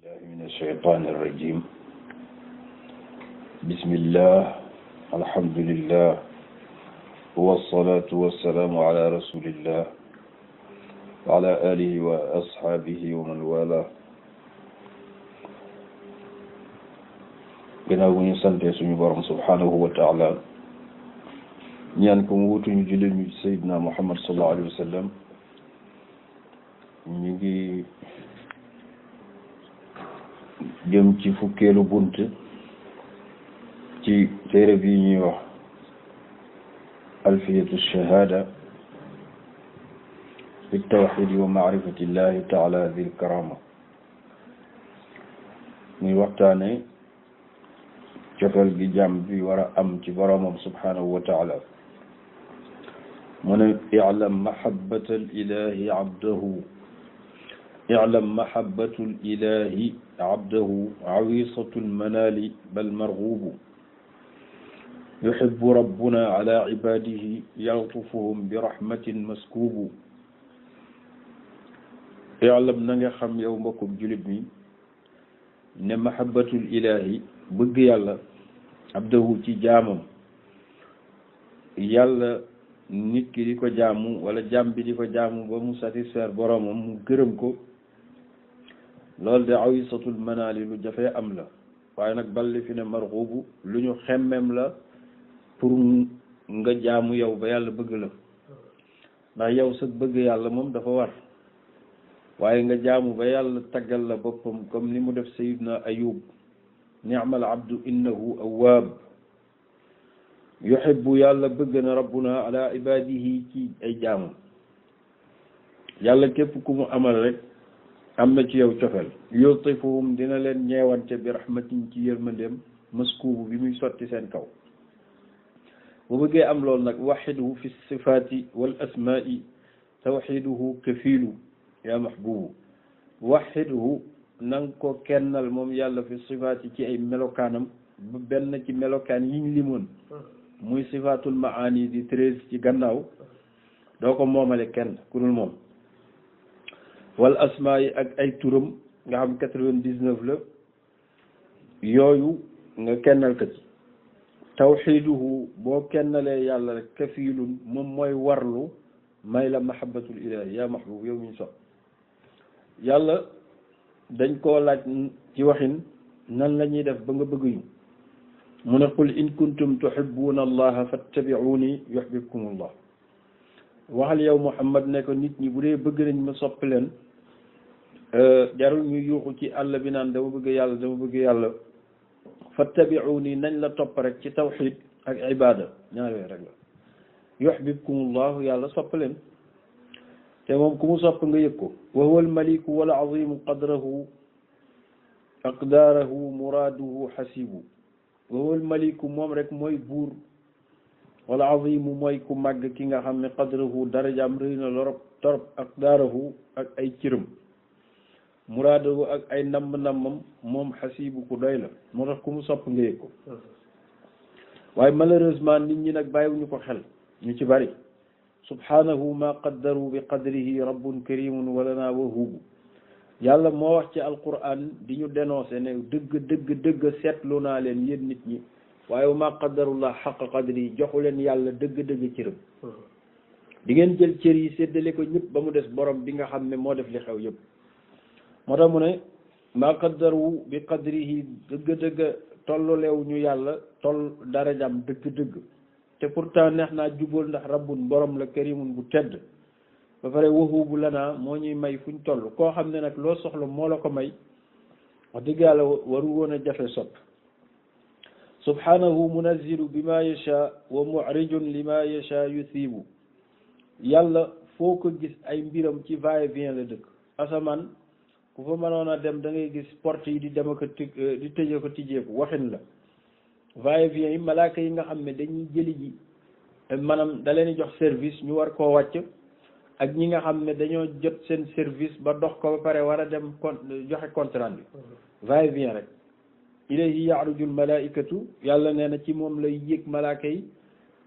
الله من الشيطان الرجيم بسم الله الحمد لله والصلاة والسلام على رسول الله وعلى آله وأصحابه ومن والاه gannaaw bu ñu sante suñu borom subhanahu wa taala ñaan ko mu wutuñu jullit ñu Seydina Muhammad sallallahu alayhi wa sallam ñu ngi jëm ci fukkeelu bunt ci téere bi ñuy wax alfiyatu shahada fi tawxidi wa maarifati llahi taala dil karama muy waxtaane cofeel gi jàmm bi war a am ci boroomam subhanahu wa taala mu ne i'lam mahabbata lilahi abdahu i'lam mahabbatu lilahi abdahu awisatu lmanali bal marghubu yuhibbu rabbuna ala ibadihi yaltufuhum bi rahmatin maskubu i'lam na nga xam yow mbokkum julit mi ne mahabbatul ilahi bëgg yàlla abdahu ci jaamam yàlla nit ki di ko jaamu wala jaam bi di ko jaamu ba mu satisfaire boromam mu gërëm ko loolu de awisatul manaali lu jafee am la waaye nag balli fi ne marxubu lu ñu xemmem la pour nga jaamu yow ba yàlla bëgg la ndax yow sa bëgg yàlla moom dafa war waaye nga jaamu ba yàlla taggal la boppam comme ni mu def sayidna ayub ni'mal abdu innahu awwaab yuhibbu yàlla bëgg na rabbuna ala ibadihi ci ay jaamu yàlla képp ku mu amal rek am na ci yow cofeel yultifuhum dina leen ñeewante bi rahmatin ci yërmandeem maskuubu bi muy sotti seen kaw bu bëggee am loolu nag waxiduhu fi sifaati wal asmaai tawxiduhu kafiilu yaa mahbubu waxiduhu nanga ko kennal moom yàlla fi sifaati ci ay melokaanam ba benn ci melokaan yiñ limoon muy sifaatul maani di 13 ci gannaaw doo ko moomale kenn ku dul moom wal asmaa yi ak ay turam nga xam 99 la yooyu nga kennal ko ci tawxiduhu boo kennalee yàlla rek kafiilun moom mooy warlu may la mahabbatul ilahi yaa mahbub yow miñ sopp yàlla dañ koo laaj ci waxin nan la ñuy def ba nga bëgg ñu mu ne qul in kuntum tuhibbuna allaha fattabi'uni yuhbibkum allah waxal yow Muhammad ne ko nit ñi bu dee bëgg nañ ma soppi leen jarul ñu yuuxu ci àll bi naan dama bëgg yàlla fattabi'uni nañ la topp rek ci tawxid ak ibada ñaar yooyu rek la yuhbibkum allah yàlla sopp leen te moom ku mu sopp nga yëg ko wa huwa almaliku wal azimu qadrahu aqdaarahu muraaduhu xasibu wa huwa almaliku moom rek mooy buur wal azimu mooy ku màgg ki nga xam ne qadrahu darajaam rëy na lorop torop aqdaarahu ak ay cëram muraaduhu ak ay namm-nammam moom xasibu ku doy la moo tax ku mu sopp nga yëg ko waaye malheureusement nit ñi nag bàyyiwuñu ko xel ñu ci bari subhanahu ma qaddaru bi qadrihi rabbun karimun walana wahubu yàlla moo wax ci alquran di ñu dénoncé ne dëgg seetlu naa leen yéen nit ñi waaye ma qaddarullah xaq qadri joxu leen yàlla dëgg cëram di ngeen jël cër yi séddale ko ñëpp ba mu des borom bi nga xam ne moo def li xew yëpp moo tax mu ne ma qaddaru bi qadrihi dëgg tolluleew ñu yàlla toll darajam dëgg te pourtant neex naa jubal ndax rabbun borom la karimun bu tedd ba pare wahubu lanaa moo ñuy may fuñ toll koo xam ne nag loo soxla moo la ko may wax dëgg yàlla waru woon a jafe sopp subhanahu munazzilu bima yasha wa mu'rijun lima yasha yusibu yàlla foo ko gis ay mbiram ci va-et-vient la dëkk asamaan ku fa mënoon a dem da ngay gis porte yi di dem ak di tëjee ko tijjeeku waxin la va-et-vient yi malaaka yi nga xam ne dañuy jëli ji maanaam da leen jox service ñu war koo wàcc ak ñi nga xam ne dañoo jot seen service ba dox ko ba pare war a dem joxe compte rendu va-et-vient rek ilayhi ya'rujul malaikatu yàlla nee na ci moom lay yéeg malaaka yi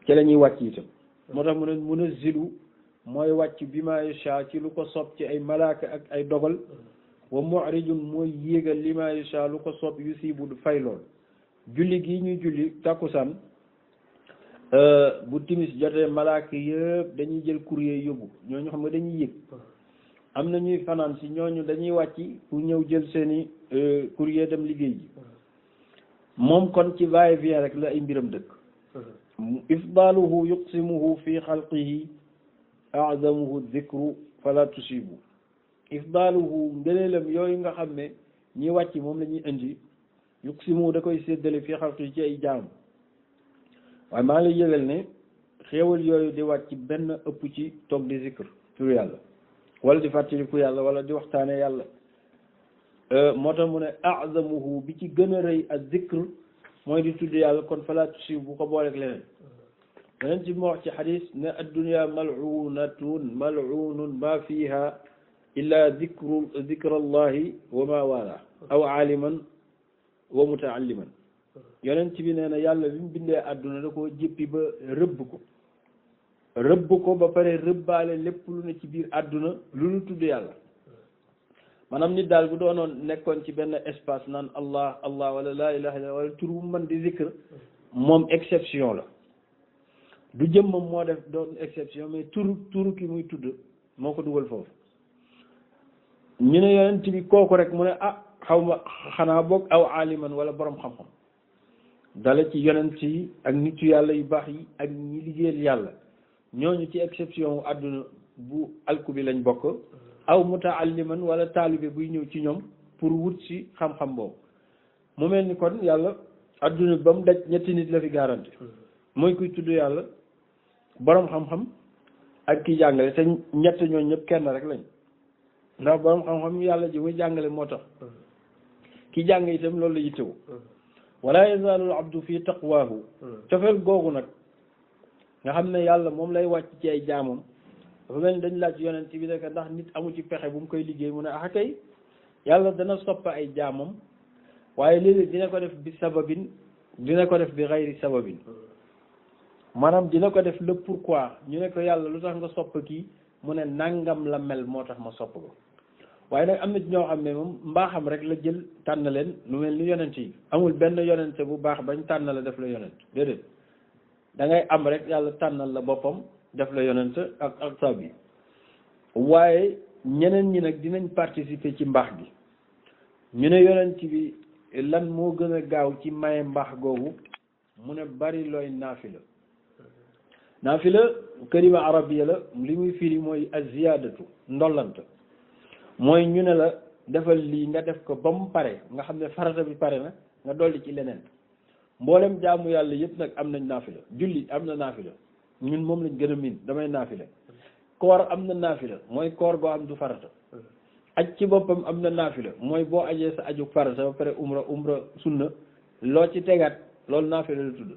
ci la ñuy wàcc itam moo tax mu ne munazzilu mooy wàcc bi ma yasha ci lu ko sopp ci ay malaaka ak ay dogal wa mu'rijun mooy yéegal li ma yasha lu ko soob yusibu du fay lool julli gi ñuy julli takkusaan bu timis jotee malaaka yëpp dañuy jël courrier yóbbu ñooñu xam nga dañuy yëg am na ñuy fanaan si ñooñu dañuy wàcc pour ñëw jël seeni courrier dem liggéey ji moom kon ci va-et-vient rek la ay mbiram dëkk ifdaluhu yuqsimuhu fi xalqihi a'zamuhu dhikru fala tusibu ifdaluhu ngëneelam yooyu nga xam ne ñi wàcc moom la ñuy indi yuqsimuhu da koy séddale fi xalqihi ci ay jaam waaye maa ngi lay yëgal ne xéewal yooyu di wàcc benn ëpp ci toog di zikr tur yàlla wala di fàttaliku yàlla wala di waxtaane yàlla moo tax mu ne a'zamuhu bi ci gën a rëy ak zikr mooy di tudd yàlla kon fala tusibu bu ko booleeg leneen leneen ci moo wax ci xadis ne addunya mal'unatun mal'unun ma fiha illa zikrallahi wa ma wala aw aliman wa mutaalliman yonent bi nee na yàlla bi mu bindee àdduna da koo jéppi ba rëbb ko ba pare rëbbaale lépp lu ne ci biir àdduna lu nu tudd yàlla maanaam nit daal bu doonoon nekkoon ci benn espace naan allah allah wala laa ilaha illa wala tur bu mën di zikr moom exception la du jëmmam moo def doon exception mais turu ki muy tudd moo ko dugal foofu ñu ne yonent bi kooku rek mu ne xaw ma xanaa boog aw aliman wala borom xam-xam dala ci yonent yi ak nitu yàlla yu baax yi ak ñi liggéeyal yàlla ñooñu ci exception wu àdduna bu alku bi lañ bokk aw mutaalliman wala taalibe buy ñëw ci ñoom pour wut si xam-xam boobu mu mel ni kon yàlla àdduna ba mu daj ñetti nit la fi garanti mooy kuy tudd yàlla borom xam-xam ak ki jàngale te ñett ñooñu ñëpp kenn rek lañ ndax borom xam-xam yàlla ji muy jàngale moo tax ki jàng itam loolu la yittewu wala yazaalu abdu fi taqwaahu cofeel googu nag nga xam ne yàlla moom lay wàcc ci ay jaamam dafa mel ni dañ laaj yonent bi rek ndax nit amu ci pexe bu mu koy liggéey mu ne kay yàlla dana soppa ay jaamam waaye léeg-léeg dina ko def bi sababin dina ko def bi xayri sababin maanaam dina ko def le pourquoi ñu ne ko yàlla lu tax nga sopp kii mu ne nangam la mel moo tax ma sopp ko waaye nag am na ñoo xam ne moom mbaaxam rek la jël tànn leen lu mel ni yonent yi amul benn yonente bu baax bañ tànn la def la yonent déedéet da ngay am rek yàlla tànnal la boppam def la yonent ak sab yi waaye ñeneen ñi nag dinañ participer ci mbaax gi ñu ne yonent bi lan moo gën a gaaw ci maye mbaax googu mu ne bari looy naafila kalima arabiya la li muy firi mooy aziyadatu ndollant mooy ñu ne la defal lii nga def ko ba mu pare nga xam ne farata bi pare na nga dolli ci leneen mboolem jaamu yàlla yëpp nag am nañ naafila julli am na naafila ñun moom lañ gën a miin damay naafila koor am na naafila mooy koor goo am du farata aj ci boppam am na naafila mooy boo ajee sa aju farata ba pare umra sunna loo ci tegaat loolu naafila la tudd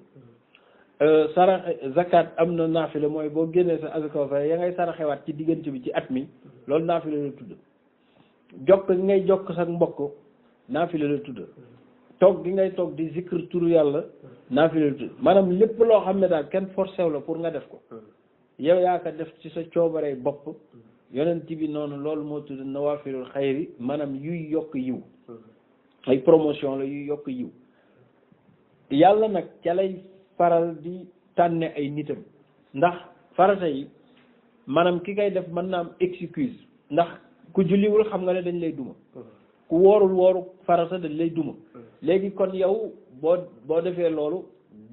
saraxe zakat am na naafila mooy boo génnee sa azaka ba pare ya ngay saraxewaat ci diggante bi ci at mi loolu naafila la tudd jokk gi ngay jokk sa mbokk naafila la tudd toog gi ngay toog di zikr turu yàlla naafila la tudd maanaam lépp loo xam ne daal kenn forcé wu la pour nga def ko yow yaa ko def ci sa coobaree bopp yonent bi noonu loolu moo tudd nawaafilul xayri maanaam yuy yokk yiw ay promotion la yuy yokk yiw yàlla nag ca lay faral di tànne ay nitam ndax farata yi maanaam ki kay def mën na am excuse ndax ku julliwul xam nga ne dañ lay duma ku woorul wooru farata dañ lay duma léegi kon yow boo defee loolu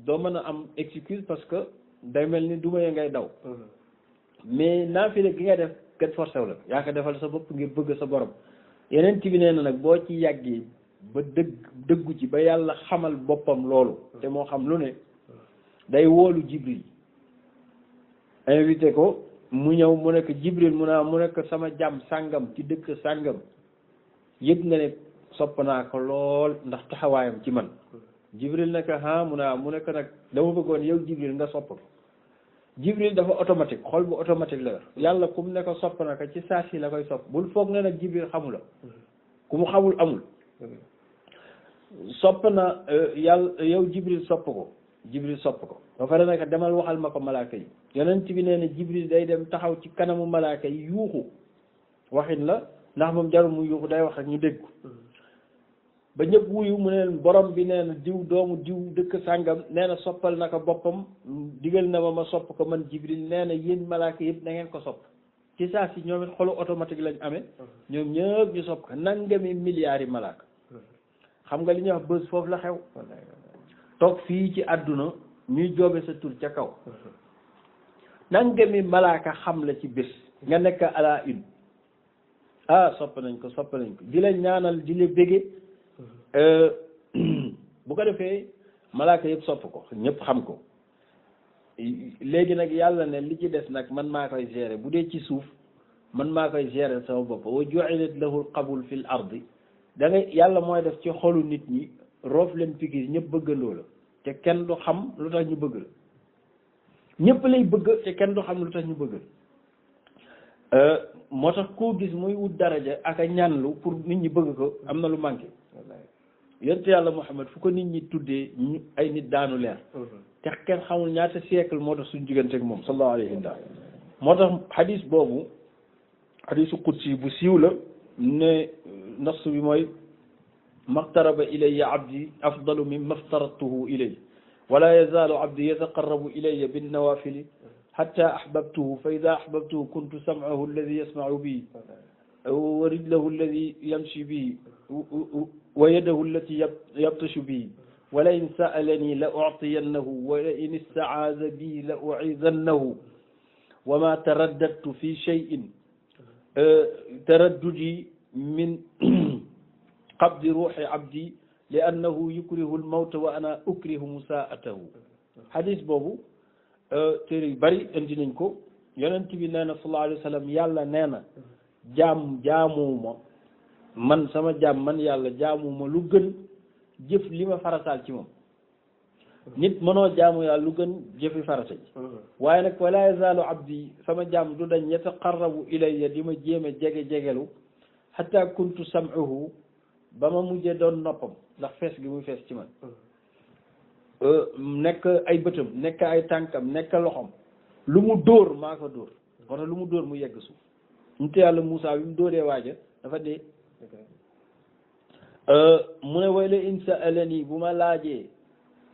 doo mën a am excuse parce que day mel ni duma ya ngay daw mais naafile gi nga def kenn forcé wu la yaa ko defal sa bopp ngir bëgg sa borom yeneen bi nee na nag boo ci yàggee ba dëggu ci ba yàlla xamal boppam loolu te moo xam lu ne day woolu Jibril invité ko mu ñëw mu nekk Jibril mu nekk sama jàmm sàngam ci dëkk sàngam yëg nga ne sopp naa ko lool ndax taxawaayam ci man Jibril nekk mu nekk nag dama bëggoon yow Jibril nga sopp ko Jibril dafa automatique xol bu automatique la yàlla ku mu ne ko sopp na ko ci saa si la koy sopp bul foog ne nag Jibril xamula ku mu xamul amul sopp na yàlla yow Jibril sopp ko ba pare nag demal waxal ma ko malaaka yi yonent bi nee na Jibril day dem taxaw ci kanamu malaaka yi yuuxu waxin la ndax moom jarul mu yuuxu day wax rek ñu dégg ko ba ñëpp wuyu mu ne borom bi nee na diw doomu diw dëkk sàngam nee na soppal na ko boppam digal na ma sopp ko man Jibril nee na yéen malaaka yëpp na ngeen ko sopp ci saa si ñoom it xolu automatique lañ amee ñoom ñëpp ñu sopp ko nangami milliards yi malaaka xam nga li ñuy wax bës foofu la xew toog fii ci àdduna ñuy joobe sa tur ca kaw nangami malaaka xam la ci bés nga nekk à la une sopp nañ ko di la ñaanal di la bége bu ko defee malaaka yëpp sopp ko ñëpp xam ko léegi nag yàlla ne li ci des nag man maa koy gérer bu dee ci suuf man maa koy gérer sama bopp wa ju'ilat lahu al-qabul fil ardi da nga yàlla mooy def ci xolu nit ñi roof leen pikir ñëpp bëggandoo la te kenn du xam lu tax ñu bëgg la ñëpp lay bëgg te kenn du xam lu tax ñu bëgg la moo tax koo gis muy wut daraja ak a ñaanlu pour nit ñi bëgg ko am na lu manqué yonent yàlla Muhammad fu ko nit ñi tuddee ñu ay nit daanu leer te kenn xamul ñaata siècle moo tax suñu diggante ak moom sallallahu alayhi wa sallam moo tax xadis boobu xadisu qudsi bu siiw la ne nas bi mooy maqtaraba ilayya abdi afdalu mimma aftaradtuhu ilayhi wala yazaalu abdi yataqarrabu ilayya binnawafili hatta ahbabtuhu fa ida ahbabtuhu kuntu sam'ahu alladi yasma'u bihi wa rijlahu alladi yamshi bihi wa yadahu allati yabtashu bihi wa la in sa'alani la u'tiyannahu wa la in ista'aaza bi la u'iidannahu wa ma taraddadtu fi shay'in taraddudi min qabdi ruuhi abdi li annahu yukrihu al-mawta wa ana ukrihu musaa'atahu hadis boobu téere yu bari indi nañ ko yonent bi nee na sallallahu alayhi wa sallam yàlla nee na jaamuwuma man sama jaam man yàlla jaamuwuma lu gën jëf li ma farataal ci moom nit mënoo jaamu yàlla lu gën jëfi farata ji waaye nag wala yazaalu abdi sama jaam du dañ yataqarrabu ilayya di ma jéem a jegelu hatta kuntu sam'uhu ba ma mujjee doon noppam ndax fees gi muy fees ci man nekk ay bëtam nekk ay tànkam nekk loxom lu mu dóor maa ko dóor moo tax lu mu dóor mu yegg suuf ñu te yàlla Moussa bi mu dóoree waaja dafa dee mu ne way la in sa'alani bu ma laajee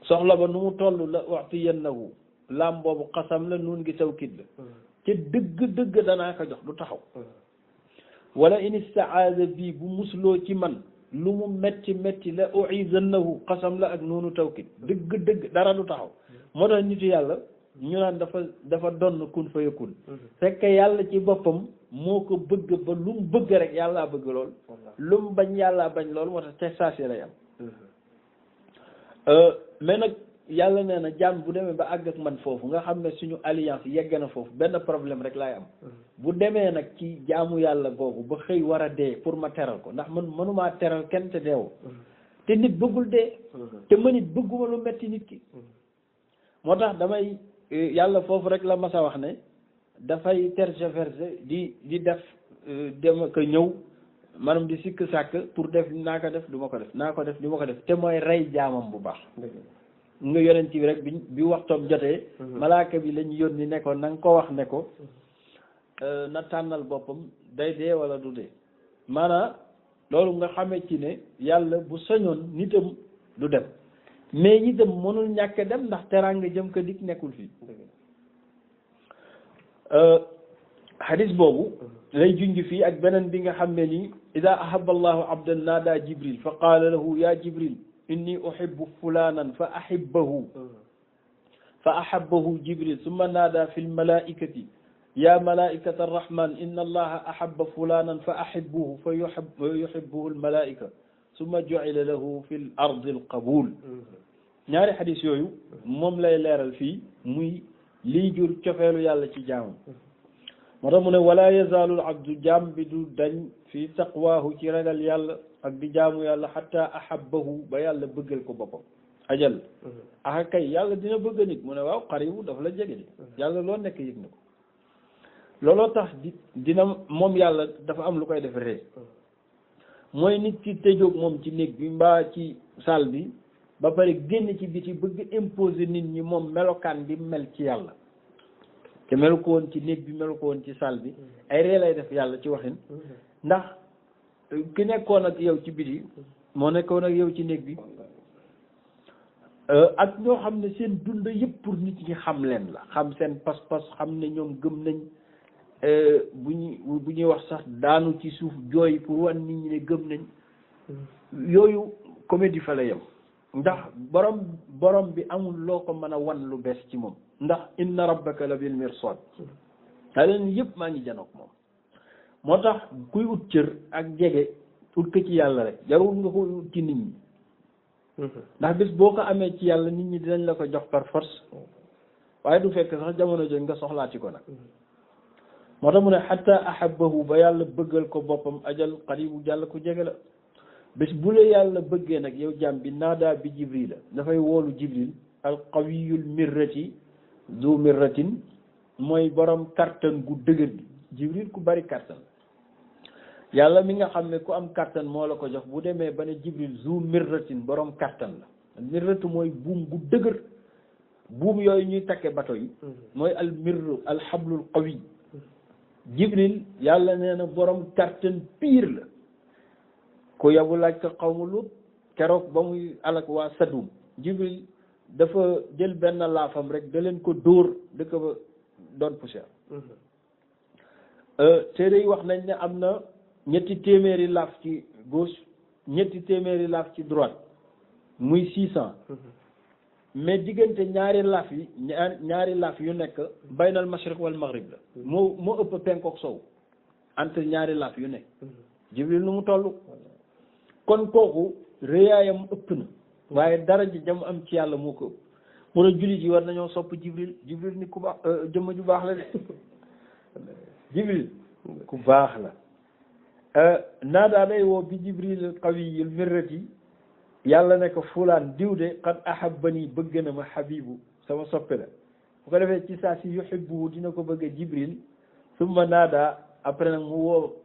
soxla ba nu mu toll la u'tiyannahu laam boobu xasam la nun gi tawkid la te dëgg danaa ko jox du taxaw wala in ista'aza bi bu musloo ci man lu mu metti la u'izannahu xasam la ak noonu tawkid dëgg dara du taxaw moo tax nitu yàlla ñu naan dafa donn kun fa yakun fekk yàlla ci boppam moo ko bëgg ba lu mu bëgg rek yàllaa bëgg lool lu mu bañ yàllaa bañ lool moo tax te saa si lay am mais nag yàlla nee na jaam bu demee ba àgg ak man foofu nga xam ne suñu alliance yegg na foofu benn problème rek laay am bu demee nag ci jaamu yàlla googu ba xëy war a dee pour ma teral ko ndax man mënumaa teral kenn te deewu te nit bëggul dee te man it bëgguma lu metti nit ki moo tax damay yàlla foofu rek la mas a wax ne dafay tergiverser di def dem ko ñëw maanaam di sikk sàkk pour def naa ko def du ma ko def naa ko def du ma ko def te mooy rey jaamam bu baax nga yonent bi rek bi waxtoom jotee malaaka bi lañu yónni ne ko na nga ko wax ne ko na tànnal boppam day dee wala du dee maanaam loolu nga xamee ci ne yàlla bu soñoon nitam du dem mais itam mënul ñàkk dem ndax teraanga jëm ko dik nekkul fii hadis boobu lay junj fii ak beneen bi nga xam ne nii ida ahaba allahu abdan naada jibril fa qaala lahu ya jibril inni uhibbu fulanan fa ahabbahu jibril summa naada fi lmalaikati ya malaikata arrahman inna allaha ahabba fulanan fa ahibbuhu fa yuhibbuhu almalaika summa ju'ila lahu fi l ardi alqabul ñaari xadis yooyu moom lay leeral fii muy lii jur cofeelu yàlla ci jaamam moo tax mu ne wala yazaalu abdu jaam bi du dañ fii taqwaahu ci ragal yàlla ak di jaamu yàlla xatta ahabbahu ba yàlla bëggal ko boppam ajal aka kay yàlla dina bëgg nit mu ne waaw xaribu dafa la jege di yàlla loo nekk yëg na ko looloo tax dina moom yàlla dafa am lu koy def ree mooy nit ki tëjoog moom ci néeg bi mbaa ci salle bi ba pare génn ci biti bëgg imposer nit ñi moom melokaan bi mel ci yàlla te melu ko woon ci néeg bi melu ko woon ci salle bi ay ree lay def yàlla ci waxin ndax ki nekkoon ak yow ci biti moo nekkoon ak yow ci néeg bi ak ñoo xam ne seen dund yëpp pour nit ñi xam leen la xam seen pas-pas xam ne ñoom gëm nañ bu ñuy wax sax daanu ci suuf jooy pour wan nit ñi ne gëm nañ yooyu comédie fa la yem ndax borom bi amul loo ko mën a wan lu bees ci moom ndax inna rabbaka la bil mirsad daa leen yëpp maa ngi janoog moom moo tax kuy ut cër ak jege ut ko ci yàlla rek jarul nga ko ut ci nit ñi ndax bis boo ko amee ci yàlla nit ñi dinañ la ko jox par force waaye du fekk sax jamono jooju nga soxlaati ko nag moo tax mu ne xatta ahabbahu ba yàlla bëggal ko boppam ajal qaribu jàll ko jege la bés bu la yàlla bëggee nag yow jàmm bi naadaa bi jibril dafay woolu jibril al qawiyul mirrati du mirratin mooy borom kattan gu dëgër gi jibril ku bari kattan yàlla mi nga xam ne ku am kattan moo la ko jox bu demee ba ne jibril zu mirratin borom kattan la mirratu mooy buum gu dëgër buum yooyu ñuy takke bato yi mooy al mirru al hablul qawi jibril yàlla nee na borom kattan piir la ku yabu laaj ko xawmu Lut keroog ba muy alak waa Sadum jibril dafa jël benn laafam rek da leen ko dóor dëkk ba doon poussière téere yi wax nañ ne am na ñetti téeméeri laaf ci gauche ñetti téeméeri laaf ci droite muy 600 mais diggante ñaari laaf yi ñaari laaf yu nekk baynal mashriq wal maghrib la moo ëpp penkook sow entre ñaari laaf yu nekk jibril nu mu toll kon kooku réyaayam ëpp na waaye dara ji jam am ci yàlla moo ko ëpp mun a jullit yi war nañoo sopp jibril ni ku baax jëmm ju baax la de jibril ku baax la naadaa day woo bi jibril qawiyil mirrati yàlla ne ko fulaan diw de qad ahabbani bëgg na ma habibu sama soppe la bu ko defee ci saa si yuhibbu dina ko bëgg a jibril summa naadaa après nag mu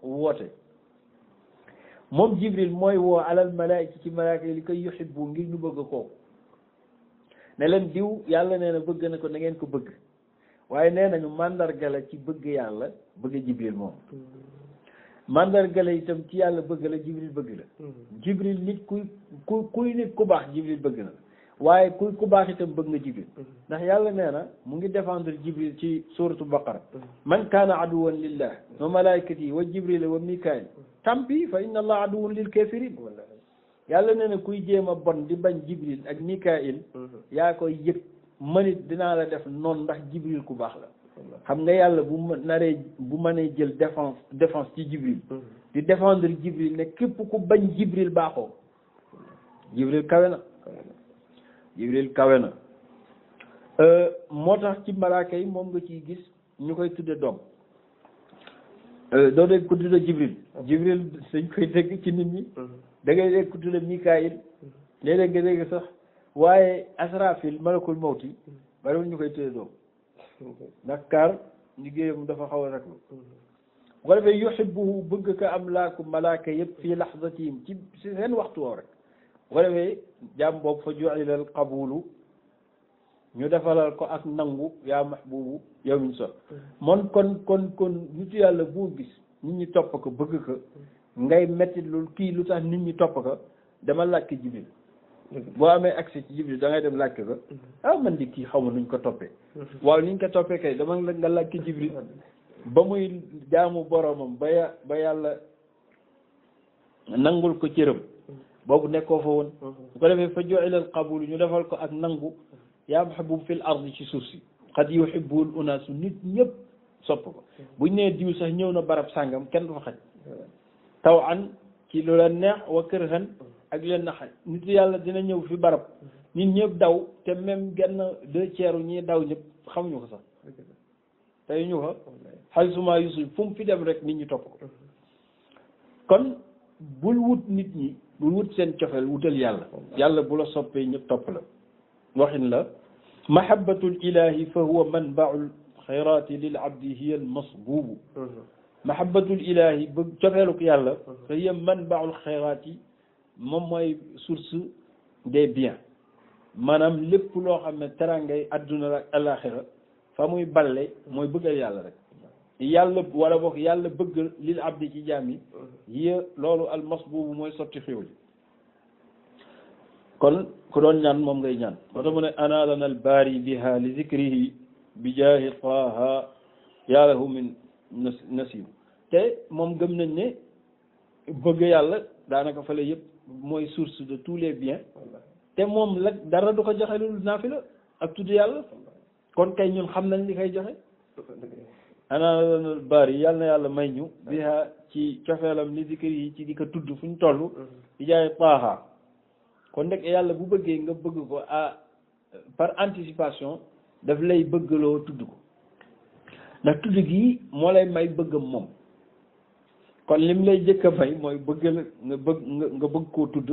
woote moom jibril mooy woo alal malaayika ci malaayika yi li koy yuhibbu ngir ñu bëgg kooku ne leen diw yàlla nee na bëgg na ko na ngeen ko bëgg waaye nee nañu mandarga la ci bëgg yàlla bëgg jibril moom mandarga la itam ci yàlla bëgg la jibril bëgg la jibril nit kuy nit ku baax jibril bëgg na waaye ku baax itam bëgg nga jibril ndax yàlla nee na mu ngi défendre jibril ci suratu baqara man kaana aduwan lillah wa malaikati wa jibril wa mikail tampi fa inna allah aduwun lil kafirin yàlla nee na kuy jéem a bon di bañ jibril ak mikail yaa koy yëg manit dinaa la def noonu ndax jibril ku baax la xam nga yàlla bu mënee jël défense ci jibril di défendre jibril ne képp ku bañ jibril baaxoo jibril kawe na moo tax ci malaaka yi moom nga ciy gis ñu koy tudde doom doo dégg ko tudde jibril dañ koy dégg ci nit ñi da ngay dégg ko tudde mikaayil léeg-léeg nga dégg sax waaye asrafil malakul mawti bariwul ñu koy tudde doom ndax kaar liggéeyam dafa xaw a rek bu ko defee yuhibbuhu bëgg ko am laaku malaaka yëpp fii laxdatihim ci seen waxtu woo rek bu ko defee jaam boobu fa ju'ilal qabulu ñu defalal ko ak nangu yaa mahbubu yow miñ sol mon kon nitu yàlla boo gis nit ñi topp ko bëgg ko ngay metti lu kii lu tax nit ñi topp ko dama laaj ko jibril boo amee accès ci jibril da ngay dem laaj ko man di kii xaw ma nuñ ko toppee waaw niñ ko toppee kay dama nga laaj ko jibril ba muy jaamu boromam ba yàlla nangul ko cëram boobu nekkoo fa woon bu ko defee fa ju'ilal qabul ñu defal ko ak nangu yaa mahbub fil ardi ci suuf si qad yuhibbul unaasu nit ñëpp sopp ko buñ nee diw sax ñëw na barab sàngam kenn du fa xaj taw an ci lu leen neex wa kërhan ak leen na xaj nit yàlla dina ñëw fi barab nit ñëpp daw te même genn 2/3 ñi daw ñëpp xamuñu ko sax tey ñu ko xay suma yusul fu mu fi dem rek nit ñi topp ko kon bul wut nit ñi bul wut seen cofeel wutal yàlla bu la soppee ñëpp topp la waxin la mahabbatul ilahi fa huwa manbaul xayraati lil abdi hiya al masbubu mahabbatul ilahi ba cofeeluk yàlla fa hiya manbaul xayraati moom mooy source des biens maanaam lépp loo xam ne terangay adduna ak alaxira fa muy balle mooy bëggal yàlla rek yàlla wala boog yàlla bëgg lil abdi ci jaam yi hiya loolu almas boobu mooy sotti xéwal kon ku doon ñaan moom ngay ñaan moo tax mu ne analana al baari biha li zikrihi bi jaahi taaha yaa lahu min nasib te moom gëm nañ ne bëgg yàlla daanaka fale yëpp mooy source de tous les biens te moom la dara du ko joxe lu naafila ak tudd yàlla kon kay ñun xam nañ li koy joxe analana al baari yàlla na yàlla may ñu biha ci cofeelam li zikrihi ci di ko tudd fu ñu toll bi jaahi taaha kon nag yàlla bu bëggee nga bëgg ko par anticipation daf lay bëggloo tudd ko ndax tudd gi moo lay may bëggam moom kon lim lay jëkk a may mooy bëgg la nga bëgg koo tudd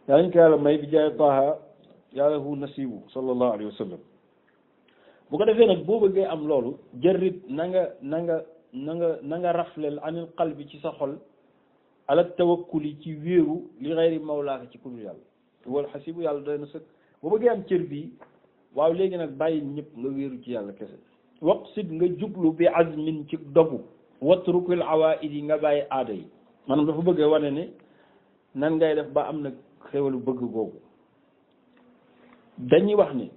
daañu ko yàlla may bi jaay taaha yàlla hu nasibu sallallahu alayhi wa sallam bu ko defee nag boo bëggee am loolu jërrit na nga rafleel anil qalbi ci sa xol ala tawakkuli ci wéeru li xayri mawlaaka ci kudul yàlla wal xasibu yàlla doy na sëkk boo bëggee am cër bii waaw léegi nag bàyyi ñëpp nga wéeru ci yàlla kese waqsid nga jublu bi azmin ci dogu watrukil awaid yi nga bàyyi aada yi maanaam dafa bëggee wane ne nan ngay def ba am na xéwalu bëgg googu dañuy wax ni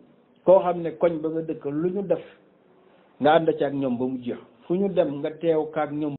koo xam ne koñ ba nga dëkk lu ñu def nga ànd ci ak ñoom ba mu jeex fu ñu dem nga teew kaak ñoom